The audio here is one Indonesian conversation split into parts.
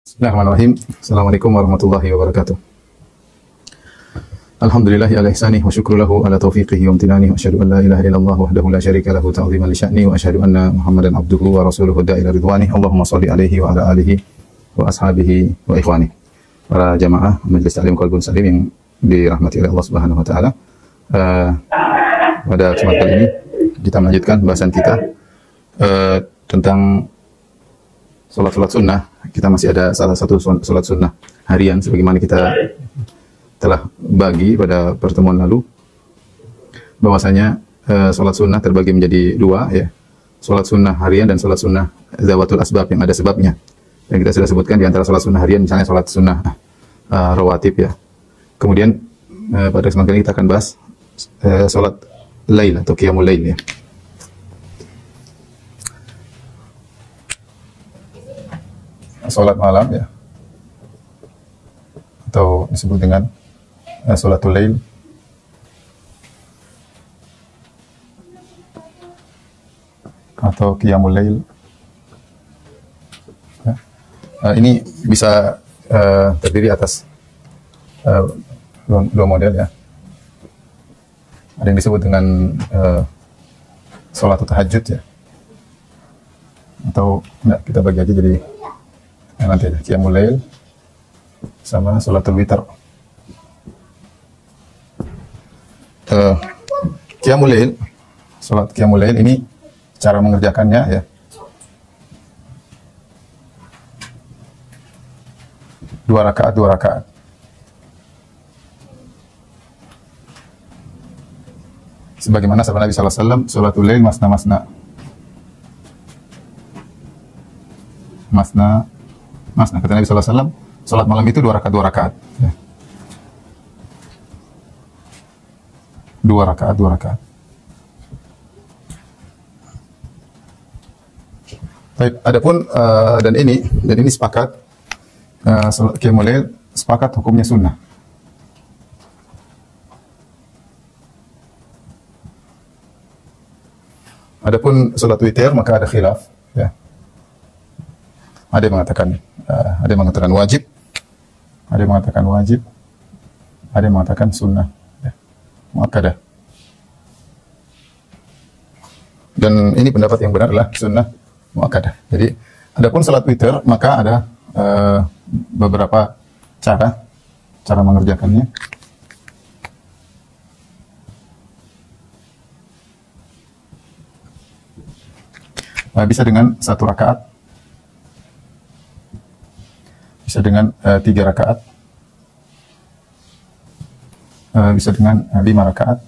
Bismillahirrahmanirrahim. Assalamualaikum warahmatullahi wabarakatuh. Alhamdulillahi ala ihsanih wa syukru lahu ala taufiqihi wa amtinani wa asyhadu an la ilaha illallah wahdahu la syarika lahu ta'ziman li sya'ni wa asyhadu anna Muhammadan abduhu wa rasuluhu da'ila ridwani. Allahumma shalli alaihi wa ala alihi wa ashabihi wa ikhwani. Para jamaah Majelis Taklim Qalbun Salim yang dirahmati oleh Allah Subhanahu wa taala. Pada kesempatan kali ini kita melanjutkan bahasan kita tentang salat sunnah. Kita masih ada salah satu salat sunnah harian sebagaimana kita telah bagi pada pertemuan lalu, bahwasanya salat sunnah terbagi menjadi dua, ya. Salat sunnah harian dan salat sunnah zawatul asbab yang ada sebabnya. Dan kita sudah sebutkan di antara salat sunnah harian misalnya salat sunnah rawatib, ya. Kemudian pada kesempatan ini kita akan bahas salat lail atau qiyamul lail, ya. Salat malam, ya, atau disebut dengan salatul lail. Atau qiyamul lail, ya. Ini bisa terdiri atas dua model, ya. Ada yang disebut dengan salatul tahajud, ya, atau enggak, kita bagi aja jadi nanti aja qiyamul lail sama salatul witar. Qiyamul lail, salat qiyamul lail ini cara mengerjakannya, ya. Dua rakaat. Sebagaimana sabda Nabi sallallahu alaihi wasallam, salatul lail masna. Kata Nabi sallallahu alaihi wasallam, salat malam itu dua rakaat, ya. Dua rakaat. Baik, adapun dan ini sepakat, salat qiyamul lail sepakat hukumnya sunnah. Adapun salat witir maka ada khilaf, ya. Ada yang mengatakan wajib, ada yang mengatakan sunnah, ya, muakkadah. Dan ini pendapat yang benar adalah sunnah muakkadah. Jadi, adapun salat witir maka ada beberapa cara mengerjakannya. Bisa dengan satu rakaat, bisa dengan 3 rakaat, bisa dengan 5 rakaat,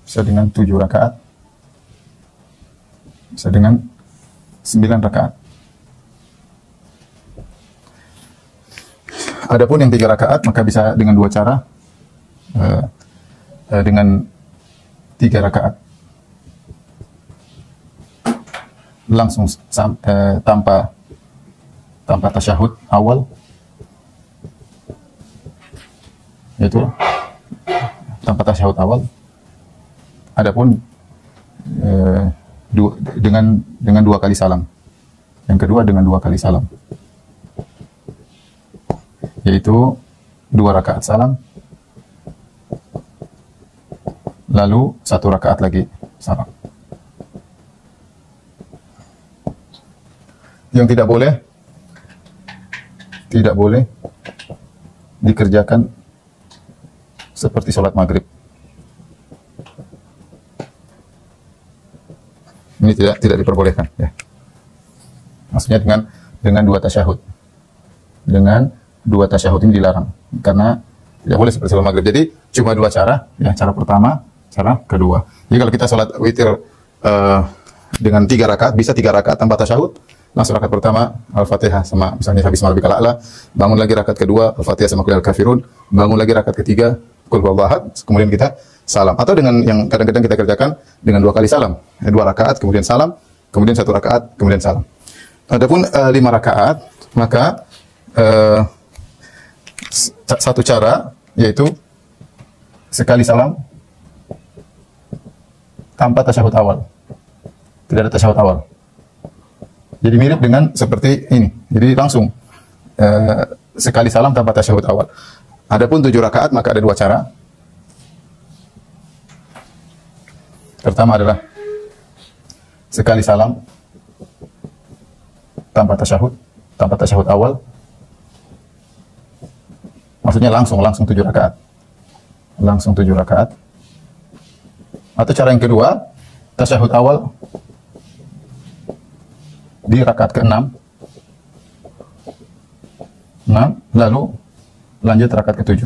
bisa dengan 7 rakaat, bisa dengan 9 rakaat. Adapun yang 3 rakaat maka bisa dengan 2 cara, dengan 3 rakaat langsung tanpa tasyahud awal, yaitu tanpa tasyahud awal. Adapun dengan 2 kali salam. Yang kedua dengan 2 kali salam, yaitu 2 rakaat salam, lalu 1 rakaat lagi salam. Yang tidak boleh dikerjakan seperti sholat maghrib. Ini tidak diperbolehkan, ya. Maksudnya dengan 2 tasyahud. Dengan 2 tasyahud ini dilarang karena tidak boleh seperti sholat maghrib. Jadi cuma 2 cara, ya. Cara pertama, cara kedua. Jadi kalau kita sholat witir dengan 3 rakaat, bisa 3 rakaat tanpa tasyahud. Langsung rakaat pertama Al-Fatihah sama misalnya habis Rabbikal A'la, bangun lagi rakaat kedua Al-Fatihah sama Qul Kafirun, bangun lagi rakaat ketiga Qul Huwallahu Ahad, kemudian kita salam. Atau dengan yang kadang-kadang kita kerjakan dengan 2 kali salam, 2 rakaat kemudian salam, kemudian 1 rakaat kemudian salam. Adapun 5 rakaat maka 1 cara, yaitu sekali salam tanpa tasyahud awal. Tidak ada tasyahud awal. Jadi mirip dengan seperti ini. Jadi langsung sekali salam tanpa tasyahud awal. Adapun 7 rakaat maka ada 2 cara. Pertama adalah sekali salam tanpa tasyahud awal. Maksudnya langsung 7 rakaat. Langsung 7 rakaat. Atau cara yang kedua, tasyahud awal di rakaat ke-6. 6, lalu lanjut rakaat ke-7.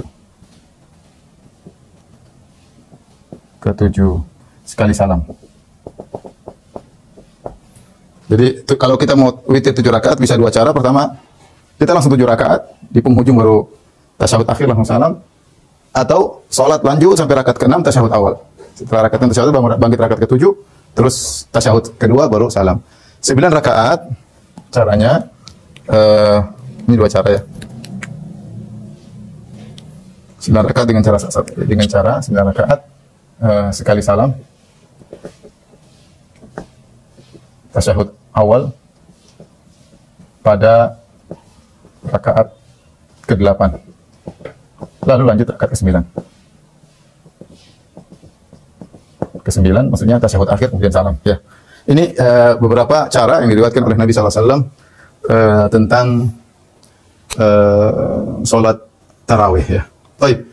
Ke-7 sekali salam. Jadi kalau kita mau witir 7 rakaat bisa 2 cara. Pertama, kita langsung 7 rakaat, di penghujung baru tasyahud akhir langsung salam, atau sholat lanjut sampai rakaat ke-6 tasyahud awal. Setelah rakaat tasyahud bangkit rakaat ke-7, terus tasyahud kedua baru salam. 9 rakaat caranya ini 2 cara ya. 9 rakaat dengan cara 9 rakaat sekali salam, tasyahud awal pada rakaat ke-8. Lalu lanjut rakaat ke-9. Ke-9 maksudnya tasyahud akhir kemudian salam ya. Ini beberapa cara yang diriwayatkan oleh Nabi SAW tentang sholat tarawih ya. Baik.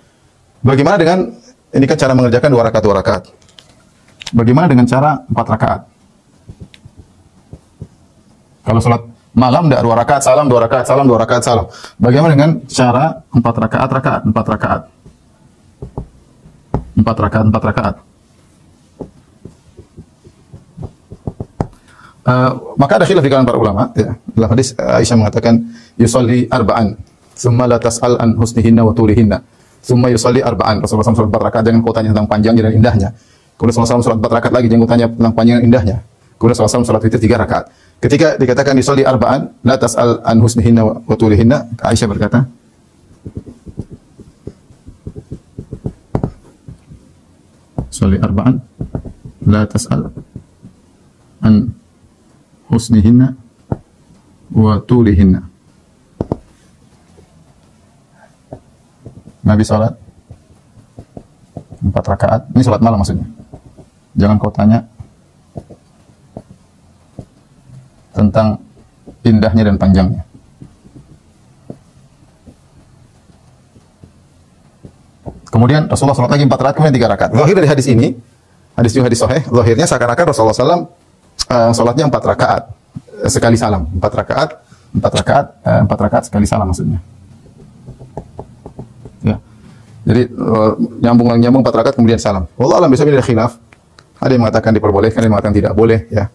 Bagaimana dengan ini kan cara mengerjakan 2 rakaat. Bagaimana dengan cara 4 rakaat? Kalau sholat malam tidak 2 rakaat salam, 2 rakaat salam, 2 rakaat salam. Bagaimana dengan cara 4 rakaat? 4 rakaat. Maka ada khilaf di kalangan para ulama ya. Dalam hadis Aisyah mengatakan yusolli arba'an thumma la tas'al an husnihinna wa tulihinna thumma yusolli arba'an. Rasulullah SAW 4 rakaat, jangan kau tanya tentang panjangnya dan indahnya. Kemudian Rasulullah SAW 4 rakaat lagi, jangan kau tanya tentang panjang dan indahnya. Kemudian Rasulullah SAW salat witir 3 rakaat. Ketika dikatakan yusolli arba'an la tas'al an husnihinna wa tulihinna, Aisyah berkata yusolli arba'an la tas'al an husnihinna wa tulihinna. Nabi salat 4 rakaat. Ini salat malam maksudnya. Jangan kau tanya tentang indahnya dan panjangnya. Kemudian Rasulullah salat lagi 4 rakaat, kemudian 3 rakaat. Zahir dari hadis ini, hadis sahih, zahirnya seakan-akan Rasulullah SAW salatnya 4 rakaat sekali salam. 4 rakaat sekali salam maksudnya. Ya. Jadi nyambung 4 rakaat kemudian salam. Wallahu a'lam bishawab, ada khilaf. Ada yang mengatakan diperbolehkan, ada yang mengatakan tidak boleh ya.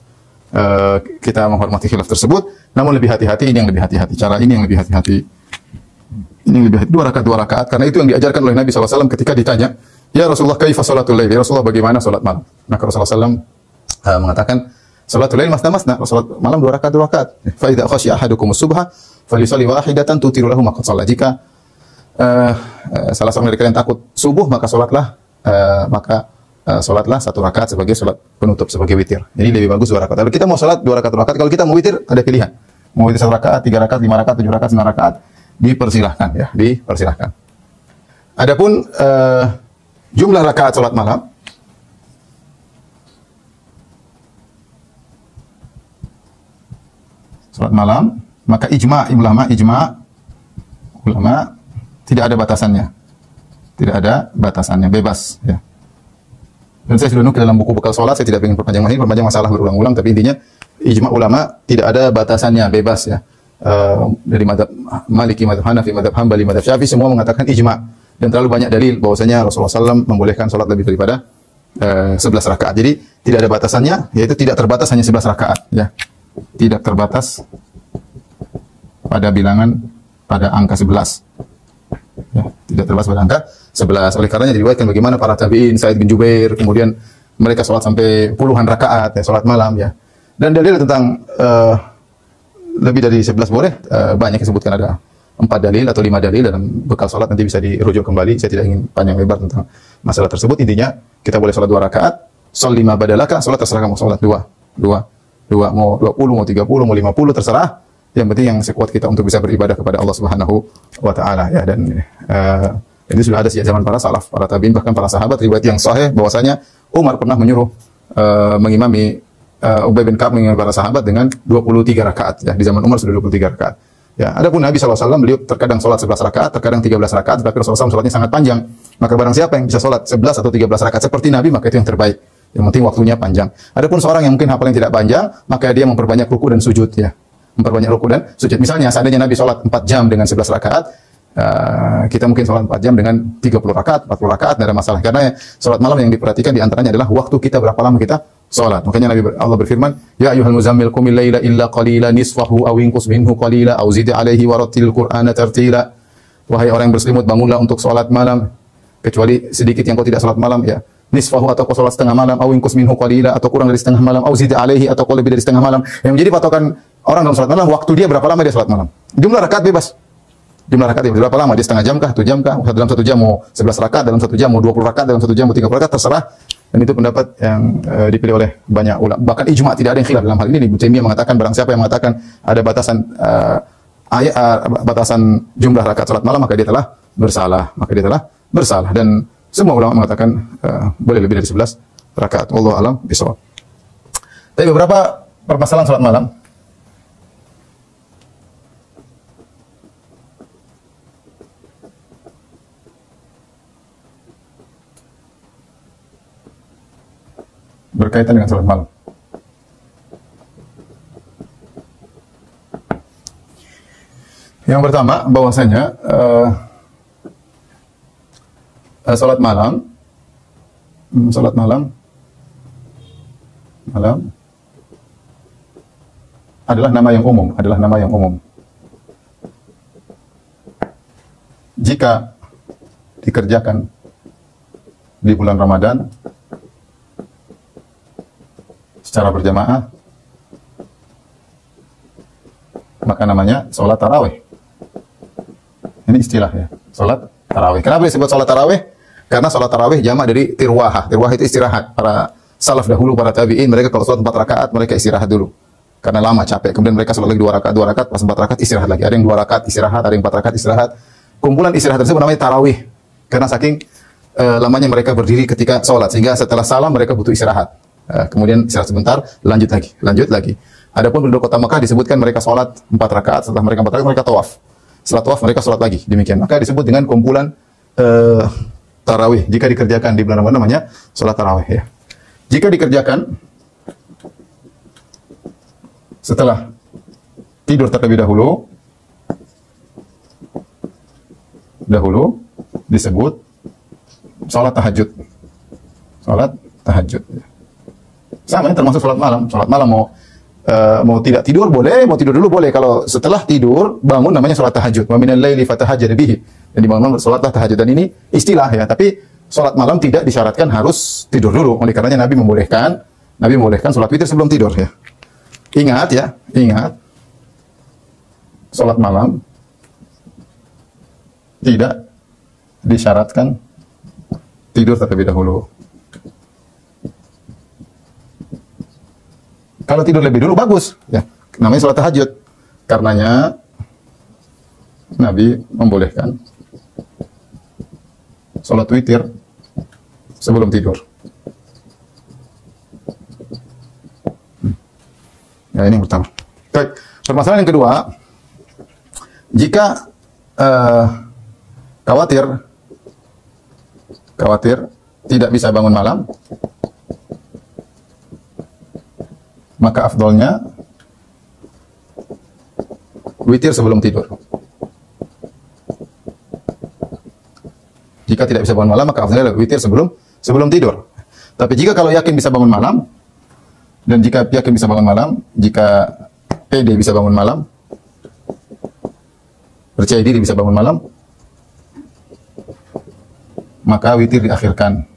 Kita menghormati khilaf tersebut, namun lebih hati-hati, ini yang lebih hati-hati. Cara ini yang lebih hati-hati. Ini yang lebih hati, 2 rakaat karena itu yang diajarkan oleh Nabi SAW ketika ditanya, "Ya Rasulullah, kaifa salatul lail?" Ya Rasulullah, bagaimana salat malam? Maka Rasulullah SAW mengatakan, "Salatul lail masna-masna." Salat malam 2 rakaat. Fa idza khashiya ahadukumus subha falyusalli wahidatan tutiru lahu ma qad shalla. Jika salah seorang dari kalian takut subuh, maka salatlah 1 rakaat sebagai salat penutup, sebagai witir. Jadi lebih bagus 2 rakaat. Kalau kita mau salat 2 rakaat, kalau kita mau witir ada pilihan. Mau witir 1 rakaat, 3 rakaat, 5 rakaat, 7 rakaat, 9 rakaat, dipersilahkan ya, dipersilahkan. Adapun jumlah rakaat salat malam, maka ijma' ulama tidak ada batasannya, bebas ya. Dan saya sudah nukil dalam buku bekal sholat, saya tidak ingin perpanjang masalah berulang-ulang, tapi intinya ijma' ulama tidak ada batasannya, bebas ya. Dari mazhab Maliki, mazhab Hanafi, mazhab Hambali, mazhab Syafi'i, semua mengatakan ijma'. Dan terlalu banyak dalil bahwasanya Rasulullah SAW membolehkan sholat lebih daripada 11 rakaat. Jadi tidak ada batasannya, yaitu tidak terbatas hanya 11 rakaat ya. Tidak terbatas pada angka 11. Ya, tidak terbatas pada angka 11. Oleh karenanya diriwayatkan bagaimana para tabi'in, Sa'id bin Jubair, kemudian mereka sholat sampai puluhan rakaat ya, sholat malam ya. Dan dalil tentang lebih dari 11 boleh, banyak disebutkan, ada 4 dalil atau 5 dalil dalam bekal sholat, nanti bisa dirujuk kembali. Saya tidak ingin panjang lebar tentang masalah tersebut. Intinya kita boleh sholat 2 rakaat, sholat 5 badalaka, sholat terserah kamu, sholat 2 mau 20, mau 30, mau 50, terserah. Yang penting yang sekuat kita untuk bisa beribadah kepada Allah Subhanahu wa taala ya. Dan ini sudah ada sejak zaman para salaf, para tabi'in, bahkan para sahabat. Riwayat yang sahih bahwasanya Umar pernah menyuruh mengimami Ubay bin Ka'ab mengimami para sahabat dengan 23 rakaat ya. Di zaman Umar sudah 23 rakaat. Ya, adapun Nabi SAW beliau terkadang salat 11 rakaat, terkadang 13 rakaat, tetapi Rasulullah SAW salatnya sangat panjang. Maka barang siapa yang bisa salat 11 atau 13 rakaat seperti Nabi, maka itu yang terbaik. Yang penting waktunya panjang. Adapun seorang yang mungkin hafalnya tidak panjang, maka dia memperbanyak ruku dan sujud ya. Memperbanyak ruku dan sujud. Misalnya seandainya Nabi salat 4 jam dengan 11 rakaat, kita mungkin salat 4 jam dengan 30 rakaat, 40 rakaat, tidak ada masalah. Karena salat malam yang diperhatikan diantaranya adalah waktu kita berapa lama kita salat. Makanya Allah berfirman, "Ya ayyuhal muzammil qumil laila illa qalila nisfahu aw inqus minhu qalila aw zid 'alaihi warattilil qur'ana tartila." Wahai orang yang berselimut, bangunlah untuk salat malam, kecuali sedikit yang kau tidak salat malam ya. Nisfahu atau kau salat setengah malam, aw inqus minhu qalila atau kurang dari setengah malam, aw zid 'alaihi atau kau lebih dari setengah malam. Yang menjadi patokan orang dalam salat malam, waktu dia berapa lama dia salat malam. Jumlah rakaat bebas. Jumlah rakaat berapa lama? Dia setengah jam kah? 1 jam kah? Dalam 1 jam mau 11 rakaat, dalam 1 jam mau 20 rakaat, dalam 1 jam mau 30 rakaat, terserah. Dan itu pendapat yang dipilih oleh banyak ulama. Bahkan ijma, tidak ada yang khilaf dalam hal ini. Ibnu Taimiyah mengatakan barang siapa yang mengatakan ada batasan batasan jumlah rakaat salat malam, maka dia telah bersalah. Maka dia telah bersalah. Dan semua ulama mengatakan boleh lebih dari 11 rakaat. Wallahu a'lam bishawab. Tapi beberapa permasalahan salat malam. Berkaitan dengan salat malam. Yang pertama, bahwasanya salat malam adalah nama yang umum, Jika dikerjakan di bulan Ramadan secara berjamaah, maka namanya sholat tarawih. Ini istilah ya, sholat tarawih. Kenapa disebut sholat tarawih? Karena sholat tarawih jamak dari tirwahah. Tirwahah itu istirahat. Para salaf dahulu, para tabi'in, mereka kalau sholat 4 rakaat, mereka istirahat dulu. Karena lama, capek. Kemudian mereka sholat lagi 2 rakaat, pas 4 rakaat istirahat lagi. Ada yang 2 rakaat istirahat, ada yang 4 rakaat istirahat. Kumpulan istirahat tersebut namanya tarawih. Karena saking lamanya mereka berdiri ketika sholat, sehingga setelah salam mereka butuh istirahat. Kemudian istirahat sebentar, lanjut lagi. Adapun penduduk kota Mekah disebutkan mereka sholat 4 rakaat, setelah mereka 4 rakaat mereka tawaf. Setelah tawaf mereka sholat lagi, demikian. Maka disebut dengan kumpulan tarawih. Jika dikerjakan di bulan Ramadan namanya sholat tarawih ya. Jika dikerjakan setelah tidur terlebih dahulu disebut sholat tahajud. Sholat tahajud. Sama ini termasuk sholat malam. Sholat malam mau tidak tidur boleh, mau tidur dulu boleh. Kalau setelah tidur bangun namanya sholat tahajud. Wa minal laili fatahajjad bihi. Dan dibangun sholatlah tahajud. Dan ini istilah ya. Tapi sholat malam tidak disyaratkan harus tidur dulu. Oleh karenanya Nabi membolehkan sholat witir sebelum tidur ya. Ingat. Sholat malam tidak disyaratkan tidur terlebih dahulu. Kalau tidur lebih dulu bagus, ya. Namanya sholat tahajud. Karenanya Nabi membolehkan sholat witir sebelum tidur. Ya, ini yang pertama. Baik, permasalahan yang kedua, jika khawatir tidak bisa bangun malam, maka afdolnya witir sebelum tidur. Jika tidak bisa bangun malam, maka afdolnya witir sebelum tidur. Tapi jika kalau yakin bisa bangun malam, dan jika yakin bisa bangun malam, jika pede bisa bangun malam, percaya diri bisa bangun malam, maka witir diakhirkan.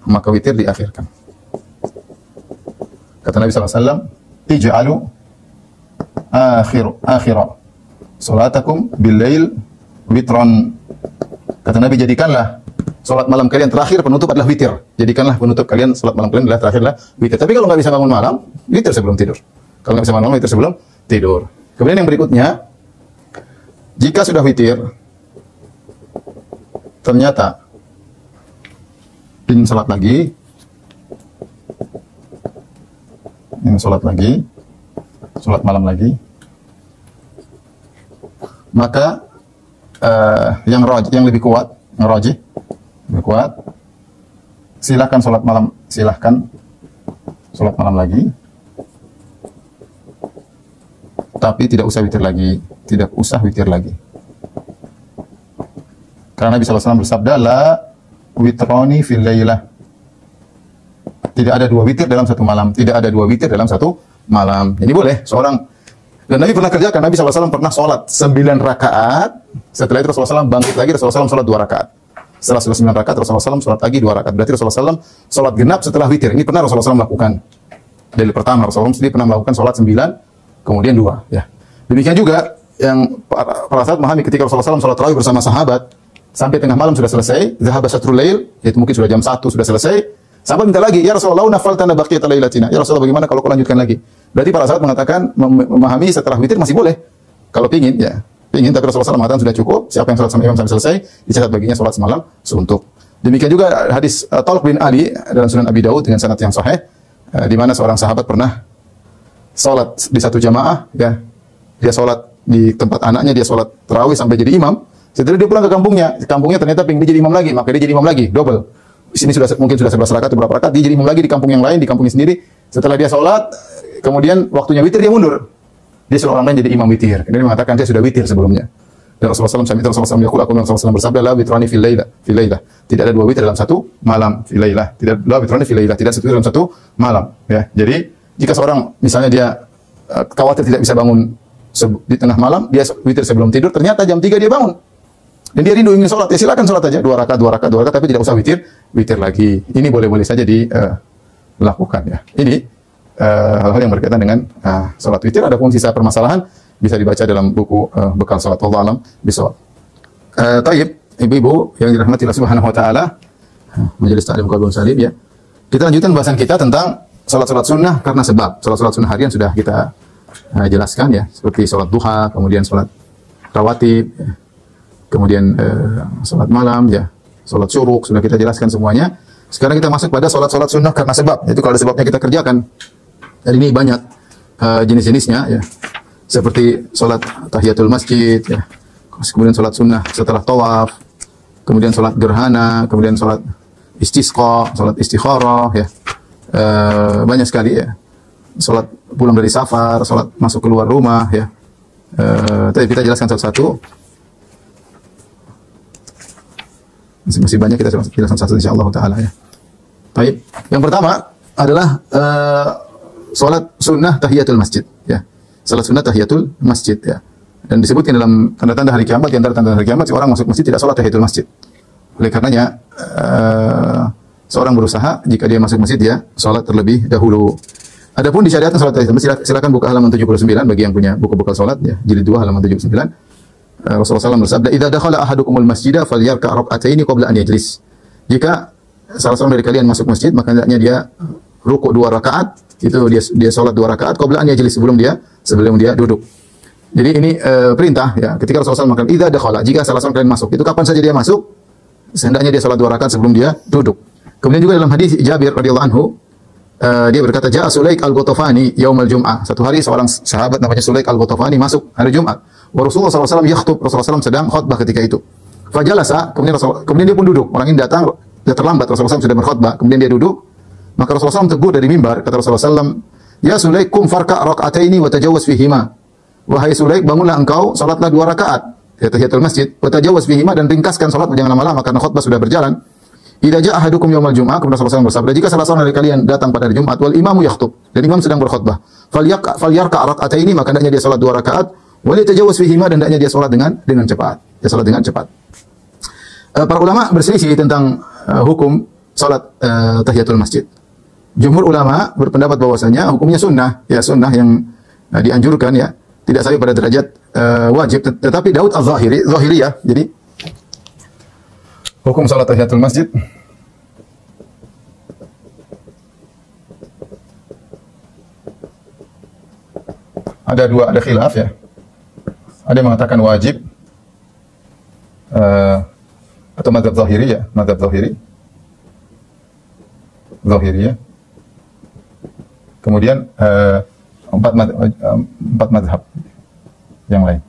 Maka witir diakhirkan. Kata Nabi SAW, ij'alu akhira salatakum bil-lail witran. Kata Nabi, jadikanlah salat malam kalian terakhir penutup adalah witir. Jadikanlah penutup kalian salat malam kalian adalah terakhir adalah witir. Tapi kalau nggak bisa bangun malam, witir sebelum tidur. Kalau nggak bisa bangun malam, witir sebelum tidur. Kemudian yang berikutnya, jika sudah witir, ternyata ingin salat lagi, salat malam lagi, maka yang lebih kuat, lebih kuat, silakan salat malam lagi, tapi tidak usah witir lagi, karena Nabi SAW bersabda, la witroni fil lailah, tidak ada dua witir dalam satu malam, Jadi boleh seorang, dan Nabi pernah kerjakan, Nabi SAW pernah sholat 9 rakaat, setelah itu Rasulullah SAW bangkit lagi, Rasulullah SAW sholat 2 rakaat. Setelah 9 rakaat, Rasulullah SAW sholat lagi 2 rakaat. Berarti Rasulullah SAW sholat genap setelah witir. Ini pernah Rasulullah SAW lakukan. Dari pertama, Rasulullah SAW pernah melakukan sholat 9, kemudian 2. Ya. Demikian juga, yang para sahabat memahami ketika Rasulullah SAW sholat tarawih bersama sahabat, sampai tengah malam sudah selesai, zahaba syatrul lail, yaitu mungkin sudah jam 1 sudah selesai, sahabat minta lagi, ya Rasulullah, nafaltana baqiyata lailatina. Ya Rasulullah, bagaimana kalau kau lanjutkan lagi? Berarti para sahabat mengatakan, memahami setelah witir masih boleh. Kalau pingin, tapi Rasulullah SAW mengatakan sudah cukup. Siapa yang sholat sama imam sampai selesai, dicatat baginya sholat semalam suntuk. Demikian juga hadis Talq bin Ali dalam Sunan Abi Daud dengan sanad yang sahih, di mana seorang sahabat pernah sholat di satu jamaah, dia sholat di tempat anaknya, dia sholat tarawih sampai jadi imam. Setelah dia pulang ke kampungnya ternyata pingin dia jadi imam lagi, maka dia jadi imam lagi, double. Di sini mungkin sudah 11 rakaat atau berapa rakaat, dia jadi imam lagi di kampung yang lain, di kampungnya sendiri. Setelah dia sholat, kemudian waktunya witir, dia mundur. Dia suruh orang lain jadi imam witir. Kemudian dia mengatakan, dia sudah witir sebelumnya. Dan Rasulullah SAW, Rasulullah bersabda, la witrani fil lailah. Tidak ada 2 witir dalam satu malam, fil lailah. Tidak satu dalam satu malam. Ya. Jadi, jika seorang, misalnya dia khawatir tidak bisa bangun di tengah malam, dia witir sebelum tidur, ternyata jam 3 dia bangun. Dan dia rindu ingin sholat, ya silakan sholat aja. 2 rakaat, tapi tidak usah witir lagi. Ini boleh-boleh saja dilakukan. Ya. Ini hal-hal yang berkaitan dengan sholat witir. Adapun sisa permasalahan bisa dibaca dalam buku bekal sholat. Wallahu a'lam bishawab. Taib, ibu-ibu yang dirahmati Allah Subhanahu wa taala, majelis taklim qaulun salim ya. Kita lanjutkan bahasan kita tentang sholat-sholat sunnah karena sebab. Sholat-sholat sunnah harian sudah kita jelaskan ya, seperti sholat duha, kemudian sholat rawatib, kemudian sholat malam ya, sholat syuruk sudah kita jelaskan semuanya. Sekarang kita masuk pada sholat-sholat sunnah karena sebab. Itu kalau ada sebabnya kita kerjakan. Dan ini banyak jenis-jenisnya ya. Seperti sholat tahiyatul masjid ya. Kemudian sholat sunnah setelah tawaf, kemudian sholat gerhana, kemudian sholat istisqa, sholat istikharah ya. Banyak sekali ya. Sholat pulang dari safar, sholat masuk keluar rumah ya. Tapi kita jelaskan satu-satu. Masih banyak, kita jelaskan satu insyaallah taala ya. Baik. Yang pertama adalah salat sunnah tahiyatul masjid ya. Salat sunnah tahiyatul masjid ya. Dan disebutkan dalam tanda-tanda hari kiamat, di antara tanda hari kiamat seorang masuk masjid tidak salat tahiyatul masjid. Oleh karenanya seorang berusaha jika dia masuk masjid dia salat terlebih dahulu. Adapun disyariatkan salat tahiyatul masjid, silakan buka halaman 79 bagi yang punya buku bekal salat ya, jilid 2 halaman 79. Rasulullah SAW bersabda, "Idza dakhala ahadukumul masjida falyarka' rak'ataini qabla an yajlis." Jika salah seorang dari kalian masuk masjid, maka hendaknya dia rukuk 2 rakaat, itu dia salat 2 rakaat qabla an yajlis, sebelum dia duduk. Jadi ini perintah ya, ketika Rasulullah SAW mengatakan idza dakhala, jika salah seorang kalian masuk, itu kapan saja dia masuk, hendaknya dia salat 2 rakaat sebelum dia duduk. Kemudian juga dalam hadis Jabir radhiyallahu anhu, dia berkata, "Ja'a Sulaik al-Ghatafani yaumal Jum'ah." Satu hari seorang sahabat namanya Sulaik al-Ghatafani masuk hari Jumat. Wa Rasulullah SAW yakhutub, Rasulullah SAW sedang khutbah ketika itu. Fajalasa, kemudian dia pun duduk. Orang ini datang, dia terlambat, Rasulullah SAW sudah berkhutbah, kemudian dia duduk. Maka Rasulullah SAW tegur dari mimbar, kata Rasulullah SAW, "Ya Sulaik, kum farka' rak'ataini wa tajawwaz fihima." Wahai Sulaik, bangunlah engkau, salatlah 2 rakaat, ya tahiyatul masjid, wa tajawwaz fihima, dan ringkaskan salat, jangan lama-lama karena khutbah sudah berjalan. Idza ja'a ahadukum yaumal Jum'ah, kemudian Rasulullah SAW bersabda, jika salah seorang dari kalian datang pada hari Jumat, wal imamu yakhutub, dan imam sedang berkhutbah, falyarka' rak'ataini, maka hendaknya dia salat 2 rakaat, wali tajawuz fihima, dan hendaknya dia salat dengan cepat. Dia salat dengan cepat. Para ulama berselisih tentang hukum salat tahiyatul masjid. Jumhur ulama berpendapat bahwasanya hukumnya sunnah, ya sunnah yang dianjurkan ya, tidak sampai pada derajat wajib. Tetapi Daud az-Zahiri, Zahiriyah, jadi Hukum salat tahiyatul masjid. Ada khilaf ya. Ada yang mengatakan wajib atau mazhab zahiri ya, mazhab zahiri. Zahiri ya. Kemudian empat mazhab yang lain.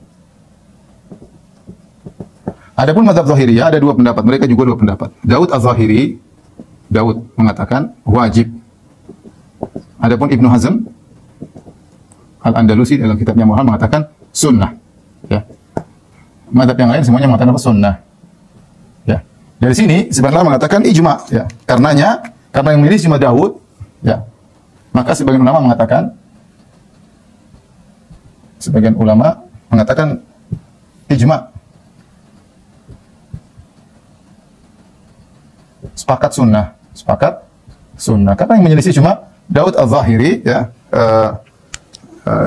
Adapun mazhab Zahiriyah ada dua pendapat, mereka juga dua pendapat. Daud Az-Zahiri, Daud mengatakan wajib. Adapun Ibnu Hazm Al-Andalusi dalam kitabnya Muhalla mengatakan sunnah. Ya. Mazhab yang lain semuanya mengatakan sunnah. Ya. Dari sini sebenarnya mengatakan ijma, ya. Karena yang memilih cuma Daud, ya. Maka sebagian ulama mengatakan ijma. Sepakat sunnah. Karena yang menyelisih cuma Daud Az-Zahiri, ya.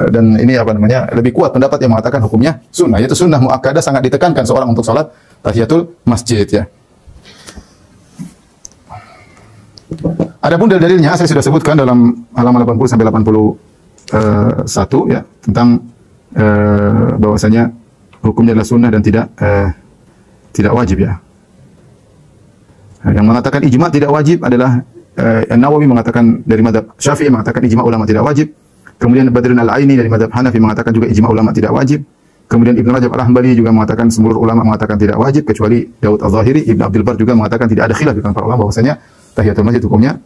Dan ini lebih kuat pendapat yang mengatakan hukumnya sunnah, yaitu sunnah muakkadah, sangat ditekankan seorang untuk salat tahiyatul masjid, ya. Adapun dalil-dalilnya saya sudah sebutkan dalam halaman 80 sampai 81 ya, tentang bahwasanya hukumnya adalah sunnah dan tidak wajib, ya. Yang mengatakan ijma tidak wajib adalah An-Nawawi mengatakan dari mazhab Syafi'i mengatakan ijma ulama tidak wajib. Kemudian Badrun Al-Aini dari mazhab Hanafi mengatakan juga ijma ulama tidak wajib. Kemudian Ibnu Rajab Al-Hambali juga mengatakan seluruh ulama mengatakan tidak wajib kecuali Daud Az-Zahiri. Ibnu Abdul Bar juga mengatakan tidak ada khilaf di kalangan para ulama bahwasanya tahiyatul masjid hukumnya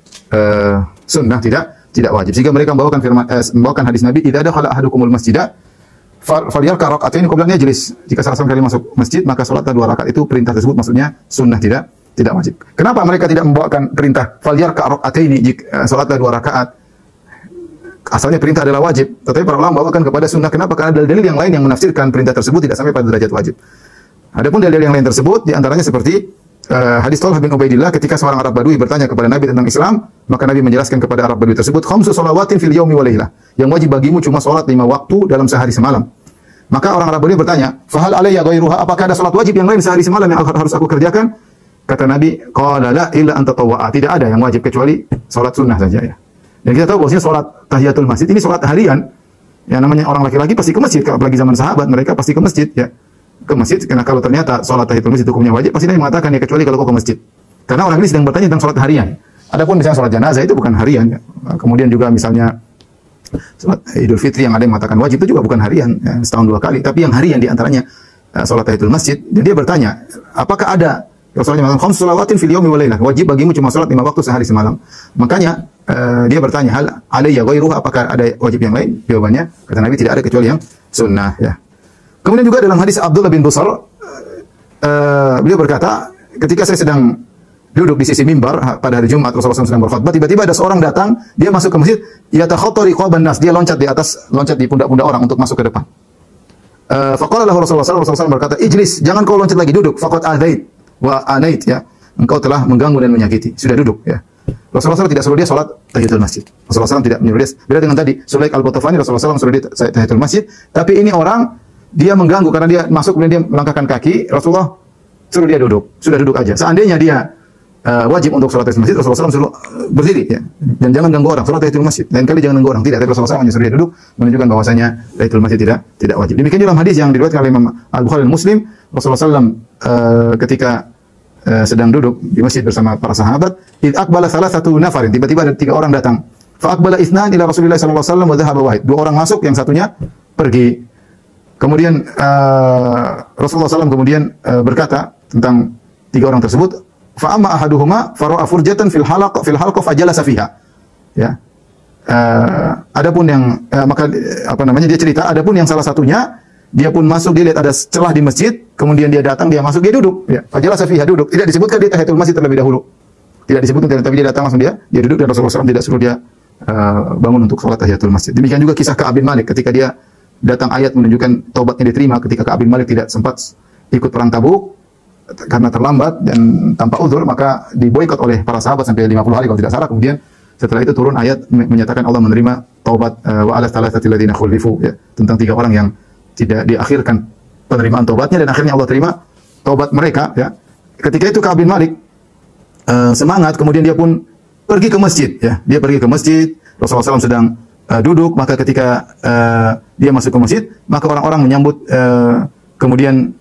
sunnah, tidak wajib. Sehingga mereka membawakan hadis Nabi, "Idza dakhala ahadukumul masjida falyarka rak'ataini qabla an yajlis." Jika salah seorang kali masuk masjid, maka salatlah 2 rakaat. Itu perintah tersebut maksudnya sunnah, tidak wajib. Kenapa mereka tidak membawakan perintah falyarka rak'ataini jika salatlah 2 rakaat? Asalnya perintah adalah wajib, tetapi para ulama membawakan kepada sunnah. Kenapa? Karena dalil yang lain yang menafsirkan perintah tersebut tidak sampai pada derajat wajib. Adapun dalil yang lain tersebut diantaranya seperti hadis Talha bin Ubaidillah ketika seorang Arab Badui bertanya kepada Nabi tentang Islam, maka Nabi menjelaskan kepada Arab Badui tersebut, khamsu shalawatin fil yaumi wa lailah. Yang wajib bagimu cuma salat 5 waktu dalam sehari semalam. Maka orang Arab Badui bertanya, fahal alayya ghairuha? Apakah ada salat wajib yang lain sehari semalam yang harus aku kerjakan? Kata Nabi, qala la illa an tatawwa'a. Tidak ada yang wajib kecuali salat sunnah saja, ya. Dan kita tahu bahwasanya salat tahiyatul masjid ini salat harian. Yang namanya orang laki-laki pasti ke masjid, apalagi zaman sahabat mereka pasti ke masjid, ya. Ke masjid, karena kalau ternyata salat tahiyatul masjid hukumnya wajib, pasti Nabi mengatakan ya kecuali kalau kau ke masjid. Karena orang ini sedang bertanya tentang salat harian. Adapun misalnya salat jenazah itu bukan harian, ya. Kemudian juga misalnya salat Idul Fitri yang ada yang mengatakan wajib itu juga bukan harian, ya, setahun 2 kali, tapi yang harian di antaranya salat tahiyatul masjid. Dan dia bertanya, apakah ada Rasulullah mengatakan khamsu shalawatin fil yaumi wa lailah, wajib bagimu cuma salat 5 waktu sehari semalam. Makanya dia bertanya, hal alayya ghairuha, apakah ada wajib yang lain? Jawabannya kata Nabi tidak ada kecuali yang sunnah, ya. Kemudian juga dalam hadis Abdullah bin Busar, beliau berkata, ketika saya sedang duduk di sisi mimbar pada hari Jumat, Rasulullah SAW sedang berkhutbah, tiba-tiba ada seorang datang, dia masuk ke masjid, yatakhatta riqaban nas, dia loncat di pundak-pundak orang untuk masuk ke depan. Faqala lahu Rasulullah SAW berkata, ijlis, jangan kau loncat lagi, duduk. Faqad adzait wa anait, ya. Engkau telah mengganggu dan menyakiti. Sudah duduk, ya. Rasulullah SAW tidak suruh dia salat tahiyatul masjid. Rasulullah SAW tidak menyuruh dia. Beda dengan tadi, Sulaik al-Batafani, Rasulullah SAW suruh dia tahiyatul masjid. Tapi ini orang, dia mengganggu karena dia masuk kemudian dia melangkahkan kaki. Rasulullah suruh dia duduk. Sudah duduk aja. Seandainya dia wajib untuk salat tahiyatul masjid, Rasulullah SAW suruh berdiri, ya. Dan jangan ganggu orang. Salat tahiyatul masjid. Lain kali jangan ganggu orang. Tidak. Tapi Rasulullah SAW hanya suruh dia duduk, menunjukkan bahwasanya tahiyatul masjid tidak wajib. Demikian dalam hadis yang diriwayatkan oleh Imam Al-Bukhari dan Muslim, Rasulullah SAW ketika sedang duduk di masjid bersama para sahabat, id aqbala salasatu nafarin, tiba-tiba ada 3 orang datang. Fa aqbala itsnan ila Rasulillah sallallahu alaihi wasallam wa dhahaba wahid. 2 orang masuk, yang satunya pergi. Kemudian Rasulullah SAW kemudian berkata tentang 3 orang tersebut, fa amma ahaduhuma fara'a furjatan fil halqa fajalasa fiha. Ya. Adapun yang maka dia cerita, adapun yang salah satunya dia pun masuk, dia lihat ada celah di masjid, kemudian dia datang, dia masuk, dia duduk, ya. Fajalasa fiha, duduk. Tidak disebutkan dia tahiyatul masjid terlebih dahulu. Tidak disebutkan, tapi dia datang langsung dia duduk, dan Rasulullah SAW tidak suruh dia bangun untuk salat tahiyatul masjid. Demikian juga kisah Ka'ab bin Malik ketika dia datang ayat menunjukkan taubatnya diterima ketika Ka'ab bin Malik tidak sempat ikut perang Tabuk karena terlambat dan tanpa uzur, maka diboikot oleh para sahabat sampai 50 hari kalau tidak salah. Kemudian setelah itu turun ayat menyatakan Allah menerima taubat wa ala thalathati alladziina khulifu, ya, tentang 3 orang yang tidak diakhirkan penerimaan taubatnya dan akhirnya Allah terima taubat mereka, ya. ketika itu Ka'ab bin Malik semangat, kemudian dia pun pergi ke masjid. Ya, dia pergi ke masjid. Rasulullah SAW sedang duduk, maka ketika dia masuk ke masjid, maka orang-orang menyambut, kemudian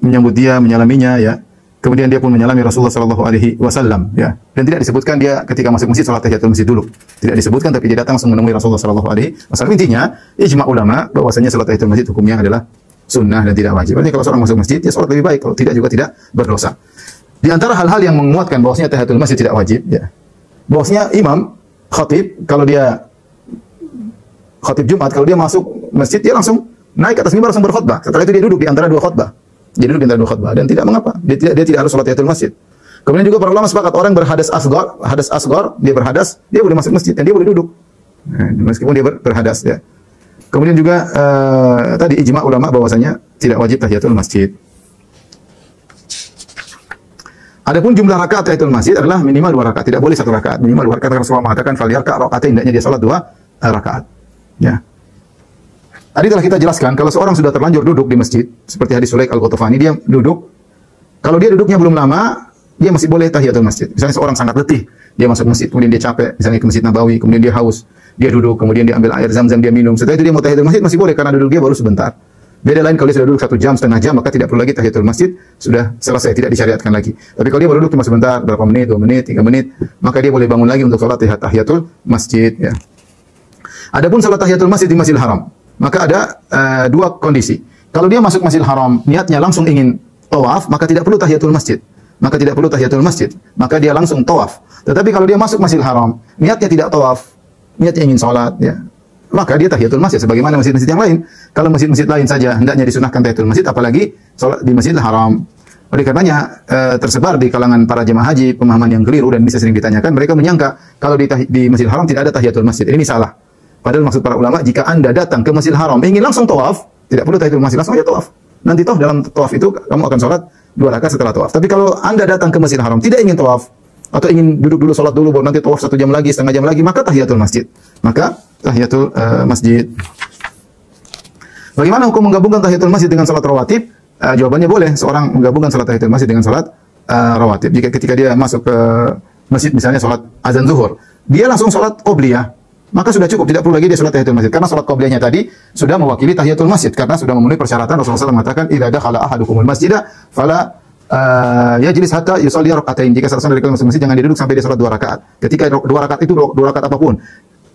menyambut dia, menyalaminya. Ya, kemudian dia pun menyalami Rasulullah SAW. Ya, dan tidak disebutkan dia ketika masuk masjid salat tahiyatul masjid dulu. Tidak disebutkan, tapi dia datang langsung menemui Rasulullah SAW. Intinya, ijma ulama bahwasanya salat tahiyatul masjid hukumnya adalah sunnah dan tidak wajib. Artinya kalau seorang masuk masjid, dia salat lebih baik. Kalau tidak juga tidak berdosa. Di antara hal-hal yang menguatkan bahwasanya tahiyatul masjid tidak wajib, ya, bahwasanya imam khatib, kalau dia khatib Jumat, kalau dia masuk masjid, dia langsung naik ke atas mimbar, langsung berkhutbah. Setelah itu dia duduk di antara dua khutbah. Dia duduk di antara dua khutbah dan tidak mengapa. Dia tidak harus salat tahiyatul masjid. Kemudian juga para ulama sepakat orang berhadas asghar, dia berhadas, dia boleh masuk masjid dan dia boleh duduk. Meskipun dia berhadas, ya. Kemudian juga tadi ijma ulama bahwasanya tidak wajib tahiyatul masjid. Adapun jumlah rakaat tahiyatul masjid adalah minimal 2 rakaat, tidak boleh 1 rakaat, minimal 2 rakaat. Rasulullah mengatakan falyarka' raka'atain, hendaknya dia salat 2 rakaat. Ya. Tadi telah kita jelaskan kalau seorang sudah terlanjur duduk di masjid, seperti hadis Sulaik Al-Ghatafani, dia duduk. Kalau dia duduknya belum lama, dia masih boleh tahiyatul masjid. Misalnya seorang sangat letih, dia masuk masjid, kemudian dia capek, misalnya ke Masjid Nabawi, kemudian dia haus, dia duduk, kemudian dia ambil air zam-zam, dia minum. Setelah itu dia mau tahiyatul masjid masih boleh karena duduk dia baru sebentar. Beda lain kalau dia sudah duduk 1 jam, setengah jam, maka tidak perlu lagi tahiyatul masjid, sudah selesai, tidak disyariatkan lagi. Tapi kalau dia baru duduk cuma sebentar, berapa menit, 2 menit, 3 menit, maka dia boleh bangun lagi untuk salat tahiyatul masjid. Ya. Adapun salat tahiyatul masjid di Masjidil Haram, maka ada 2 kondisi. Kalau dia masuk Masjidil Haram, niatnya langsung ingin tawaf, maka tidak perlu tahiyatul masjid. Maka dia langsung tawaf. Tetapi kalau dia masuk Masjidil Haram, niatnya tidak tawaf, niatnya ingin salat, ya, maka dia tahiyatul masjid sebagaimana masjid-masjid yang lain. Kalau masjid-masjid lain saja hendaknya disunahkan tahiyatul masjid, apalagi salat di Masjidil Haram. Oleh karenanya tersebar di kalangan para jemaah haji pemahaman yang keliru dan bisa sering ditanyakan. Mereka menyangka kalau di Masjidil Haram tidak ada tahiyatul masjid. Ini salah. Padahal maksud para ulama, jika Anda datang ke Masjidil Haram ingin langsung tawaf, tidak perlu tahiyatul masjid, langsung aja tawaf. Nanti toh dalam tawaf itu kamu akan salat 2 rakaat setelah tawaf. Tapi kalau Anda datang ke Masjidil Haram tidak ingin tawaf, atau ingin duduk dulu salat dulu baru nanti tawaf 1 jam lagi, setengah jam lagi, maka tahiyatul masjid. Bagaimana hukum menggabungkan tahiyatul masjid dengan salat rawatib? Jawabannya boleh seorang menggabungkan salat tahiyatul masjid dengan salat rawatib. Jika ketika dia masuk ke masjid misalnya salat azan zuhur, dia langsung salat qobliyah, maka sudah cukup, tidak perlu lagi dia salat tahiyatul masjid karena salat qobliyahnya tadi sudah mewakili tahiyatul masjid karena sudah memenuhi persyaratan. Rasulullah SAW mengatakan idza dakhala ahadukumul masjida fala yajlis hatta yusalli raka'atain. Jika salah seorang dari kalian masuk masjid jangan dia duduk sampai dia salat 2 rakaat. Ketika 2 rakaat itu 2 rakaat apapun,